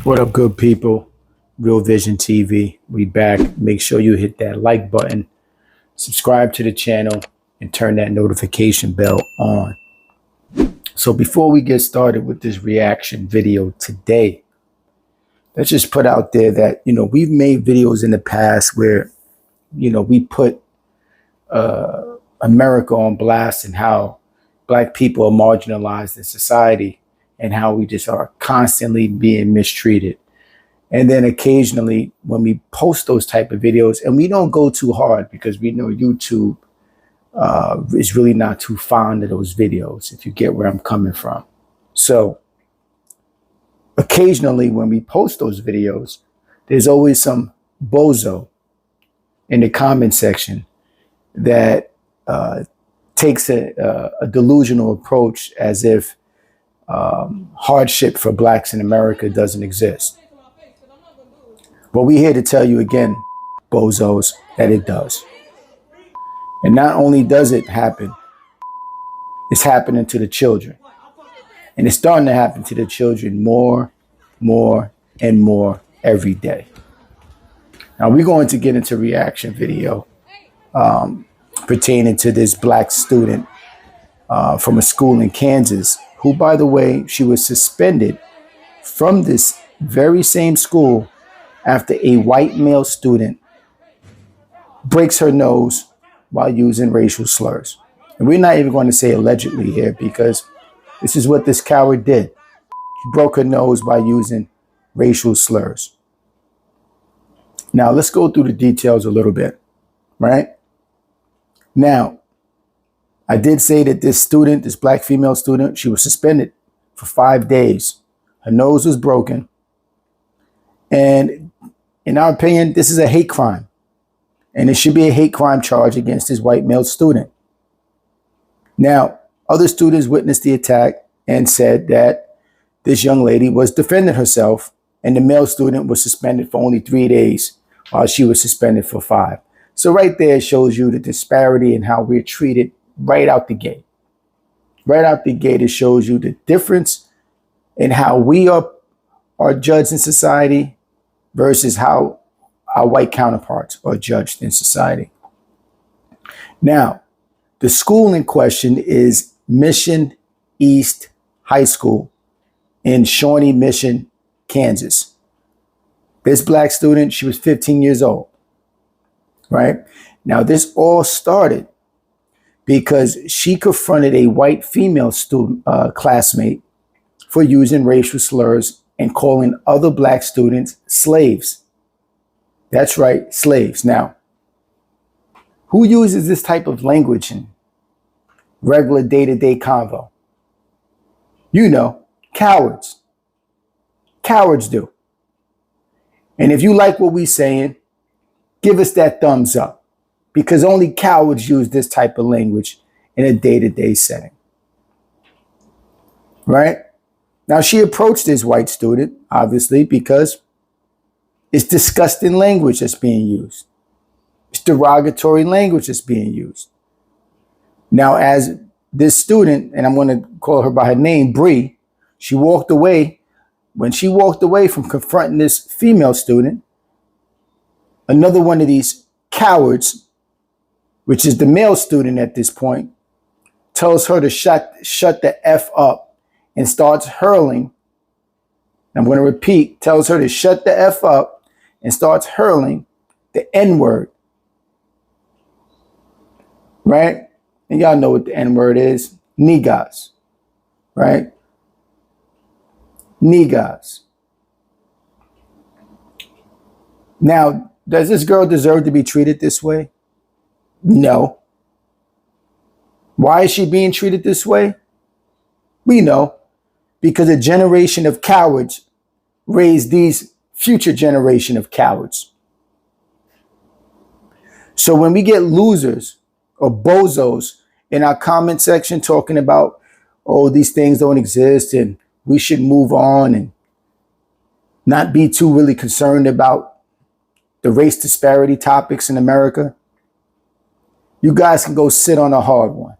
What up, good people? Real Vision TV. We back. Make sure you hit that like button, subscribe to the channel, and turn that notification bell on. So before we get started with this reaction video today, let's just put out there that, we've made videos in the past where, we put America on blast and how Black people are marginalized in society and how we just are constantly being mistreated. And then occasionally when we post those type of videos, and we don't go too hard because we know YouTube is really not too fond of those videos, if you get where I'm coming from. So occasionally when we post those videos, there's always some bozo in the comment section that takes a delusional approach as if hardship for Blacks in America doesn't exist. But we're here to tell you again, bozos, that it does. And not only does it happen, it's happening to the children. And it's starting to happen to the children more, and more every day. Now we're going to get into reaction video pertaining to this Black student from a school in Kansas, who, by the way, she was suspended from this very same school after a white male student breaks her nose while using racial slurs. And we're not even going to say allegedly here because this is what this coward did. She broke her nose by using racial slurs. Now, let's go through the details a little bit, right? Now, I did say that this student, this Black female student, she was suspended for 5 days. Her nose was broken. And in our opinion, this is a hate crime. And it should be a hate crime charge against this white male student. Now, other students witnessed the attack and said that this young lady was defending herself and the male student was suspended for only 3 days while she was suspended for 5. So right there shows you the disparity in how we're treated right out the gate. Right out the gate, it shows you the difference in how we are judged in society versus how our white counterparts are judged in society. Now, the school in question is Mission East High School in Shawnee Mission, Kansas. This Black student, she was 15 years old, right? Now, this all started because she confronted a white female student, classmate for using racial slurs and calling other Black students slaves. That's right, slaves. Now, who uses this type of language in regular day-to-day convo? Cowards. Cowards do. And if you like what we're saying, give us that thumbs up, because only cowards use this type of language in a day-to-day setting. Right? Now, she approached this white student, obviously, because it's disgusting language that's being used. It's derogatory language that's being used. Now, as this student, and I'm going to call her by her name, Bree, she walked away. When she walked away from confronting this female student, another one of these cowards, which is the male student at this point, tells her to shut the F up and starts hurling. I'm going to repeat, tells her to shut the F up and starts hurling the N-word. Right? And y'all know what the N-word is. Niggas. Right? Niggas. Now, does this girl deserve to be treated this way? No. Why is she being treated this way? We know. Because a generation of cowards raised these future generation of cowards. So when we get losers or bozos in our comment section talking about, oh, these things don't exist and we should move on and not be too really concerned about the race disparity topics in America, you guys can go sit on a hard one.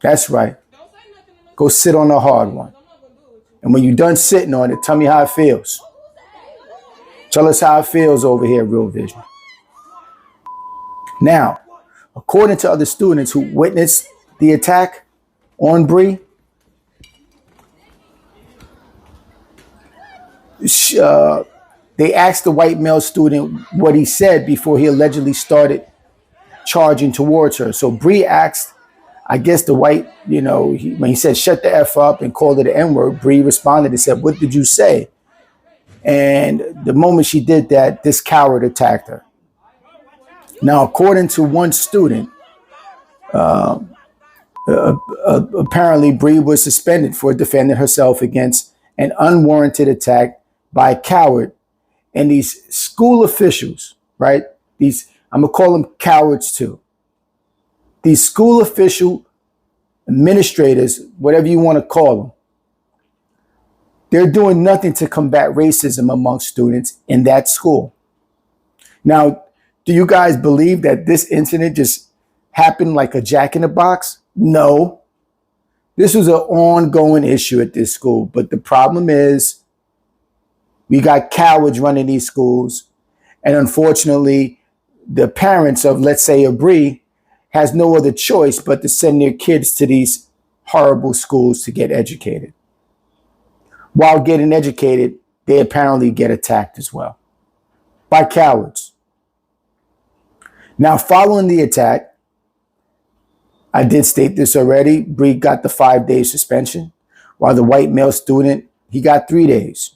That's right. Go sit on a hard one. And when you're done sitting on it, tell me how it feels. Tell us how it feels over here at Real Vision. Now, according to other students who witnessed the attack on Bree, they asked the white male student what he said before he allegedly started charging towards her. So Bree asked, I guess the white, when he said, shut the F up and called it the N-word, Bree responded and said, what did you say? And the moment she did that, this coward attacked her. Now, according to one student, apparently Bree was suspended for defending herself against an unwarranted attack by a coward. And these school officials, right? I'm going to call them cowards too. These school official administrators, whatever you want to call them, they're doing nothing to combat racism among students in that school. Now, do you guys believe that this incident just happened like a jack in the box? No. This was an ongoing issue at this school. But the problem is we got cowards running these schools. And unfortunately, the parents of, let's say, a Bree has no other choice but to send their kids to these horrible schools to get educated. While getting educated, they apparently get attacked as well by cowards. Now, following the attack, I did state this already, Bree got the 5-day suspension, while the white male student, he got 3 days.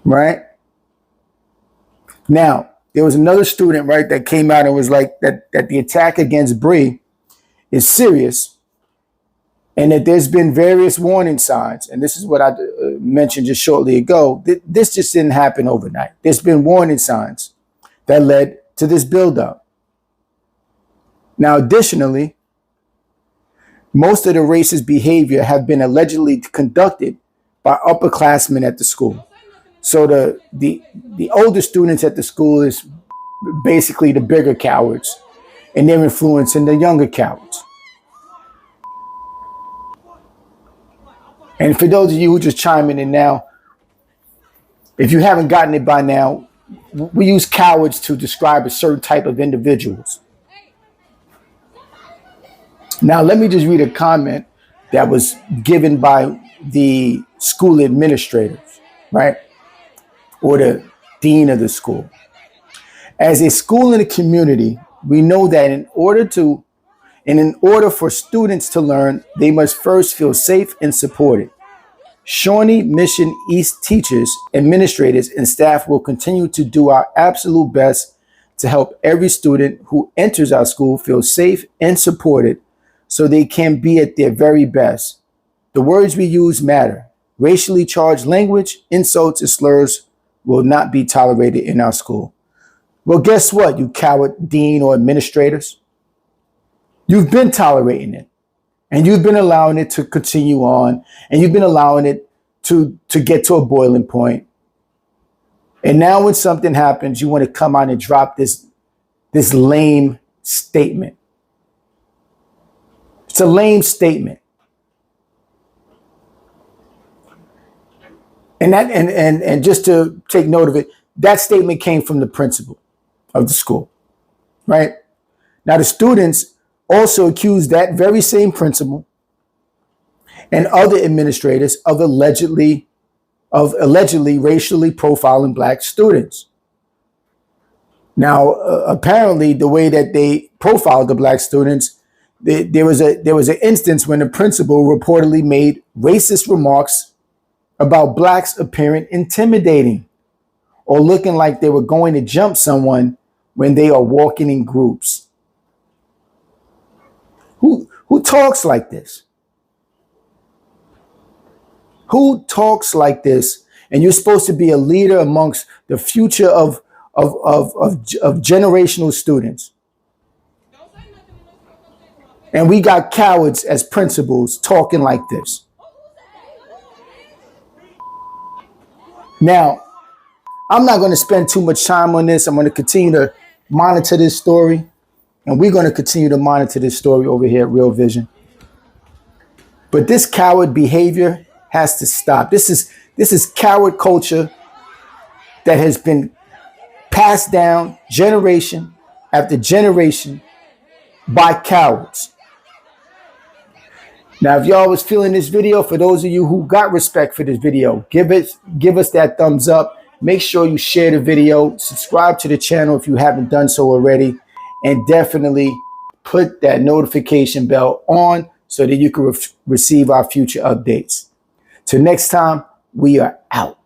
Right? Now, there was another student, right, that came out and was like that the attack against Bree is serious and that there's been various warning signs. And this is what I mentioned just shortly ago. This just didn't happen overnight. There's been warning signs that led to this buildup. Now, additionally, most of the racist behavior have been allegedly conducted by upperclassmen at the school. So the older students at the school is basically the bigger cowards, and they're influencing the younger cowards. And for those of you who just chiming in now, if you haven't gotten it by now, we use cowards to describe a certain type of individuals. Now, let me just read a comment that was given by the school administrators, right? Or the dean of the school. As a school in a community, we know that in order for students to learn, they must first feel safe and supported. Shawnee Mission East teachers, administrators, and staff will continue to do our absolute best to help every student who enters our school feel safe and supported so they can be at their very best. The words we use matter. Racially charged language, insults, and slurs will not be tolerated in our school. Well, guess what, you coward dean or administrators? You've been tolerating it, and you've been allowing it to continue on, and you've been allowing it to get to a boiling point. And now when something happens, you want to come out and drop this lame statement. It's a lame statement. And just to take note of it, that statement came from the principal of the school, right? Now, the students also accused that very same principal and other administrators of allegedly racially profiling black students. Now, apparently, the way that they profiled the black students, there was an instance when the principal reportedly made racist remarks about blacks appearing intimidating or looking like they were going to jump someone when they are walking in groups. Who talks like this? Who talks like this? And you're supposed to be a leader amongst the future of generational students. And we got cowards as principals talking like this. Now, I'm not going to spend too much time on this. I'm going to continue to monitor this story. And we're going to continue to monitor this story over here at Real Vision. But this coward behavior has to stop. This is coward culture that has been passed down generation after generation by cowards. Now, if y'all was feeling this video, for those of you who got respect for this video, give us that thumbs up. Make sure you share the video, subscribe to the channel if you haven't done so already, and definitely put that notification bell on so that you can receive our future updates. Till next time, we are out.